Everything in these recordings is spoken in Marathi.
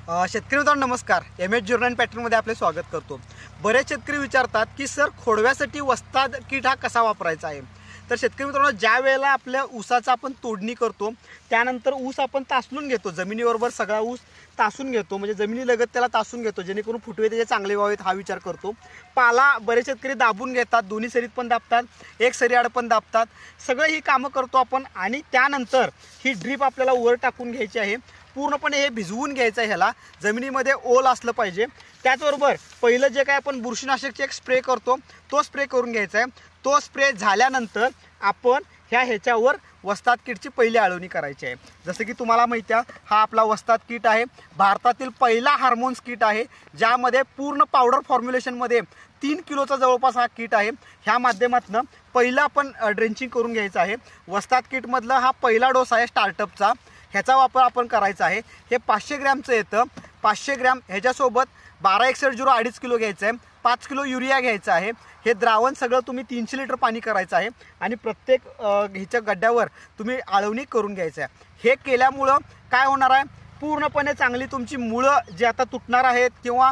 शेतकरी मित्रांनो नमस्कार. MS Journal पॅटर्नमध्ये आपले स्वागत करतो. बरेच शेतकरी विचारतात की सर खोडव्यासाठी वस्ताद किट हा कसा वापरायचा आहे. तर शेतकरी मित्रांनो ज्या वेळेला आपल्या ऊसाचा आपण तोडणी करतो त्यानंतर ऊस आपण तासलून घेतो, जमिनीबरोबर सगळा ऊस तासून घेतो, म्हणजे जमिनीलगत त्याला तासून घेतो जेणेकरून फुटवे त्याचे चांगले व्हावेत हा विचार करतो. पाला बरेच शेतकरी दाबून घेतात, दोन्ही सरीत पण दाबतात, एक सरी आड पण दाबतात, सगळं ही कामं करतो आपण. आणि त्यानंतर ही ड्रीप आपल्याला वर टाकून घ्यायची आहे, पूर्णपणे हे भिजवून घ्यायचं आहे, ह्याला जमिनीमध्ये ओल असलं पाहिजे. त्याचबरोबर पहिलं जे काय आपण बुरशीनाशकचे एक स्प्रे करतो तो स्प्रे करून घ्यायचा आहे. तो स्प्रे झाल्यानंतर आपण ह्याच्यावर वस्ताद किटची पहिली आळवणी करायची आहे. जसं की तुम्हाला माहिती आहे हा आपला वस्ताद किट आहे, भारतातील पहिला हार्मोन्स किट आहे ज्यामध्ये पूर्ण पावडर फॉर्म्युलेशनमध्ये 3 किलोचा जवळपास हा किट आहे. ह्या माध्यमातून पहिला आपण ड्रेंचिंग करून घ्यायचं आहे. वस्ताद किटमधला हा पहिला डोस आहे स्टार्टअपचा, ह्याचा वापर आपण करायचा आहे. हे 500 ग्रॅमचं येतं. 500 ग्रॅम ह्याच्यासोबत 1261 2.5 किलो घ्यायचं आहे, 5 किलो युरिया घ्यायचा आहे. हे द्रावण सगळं तुम्ही 300 लिटर पाणी करायचं आहे आणि प्रत्येक ह्याच्या गड्ड्यावर तुम्ही आळवणी करून घ्यायचं आहे. हे केल्यामुळं काय होणार आहे, पूर्णपणे चांगली तुमची मुळं जे आता तुटणार आहेत किंवा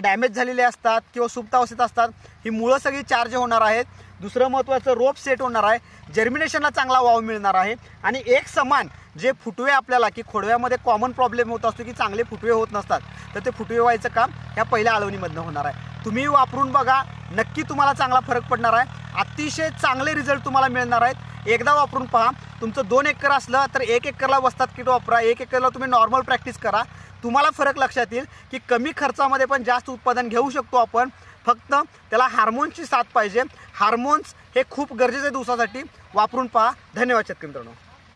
डॅमेज झालेले असतात किंवा सुप्तावस्थेत असतात ही मुळं सगळी चार्ज होणार आहेत. दुसरं महत्त्वाचं रोप सेट होणार आहे, जर्मिनेशनला चांगला वाव मिळणार आहे. आणि एक समान जे फुटवे आपल्याला की खोडव्यामध्ये कॉमन प्रॉब्लेम होत असतो की चांगले फुटवे होत नसतात, तर ते फुटवे व्हायचं काम ह्या पहिल्या आळवणीमधनं होणार आहे. तुम्ही वापरून बघा, नक्की तुम्हाला चांगला फरक पडणार आहे. अतिशय चांगले रिझल्ट तुम्हाला मिळणार आहेत. एकदा वापरून पहा. तुमचं 2 एकर असलं तर 1 एकरला वस्ताद किट वापरा, 1 एकरला तुम्ही नॉर्मल प्रॅक्टिस करा. तुम्हाला फरक लक्षात येईल की कमी खर्चामध्ये पण जास्त उत्पादन घेऊ शकतो आपण. फक्त त्याला हार्मोन्सची साथ पाहिजे. हार्मोन्स हे खूप गरजेचं आहे दिवसासाठी. वापरून पहा. धन्यवाद शेतकरी मित्रांनो.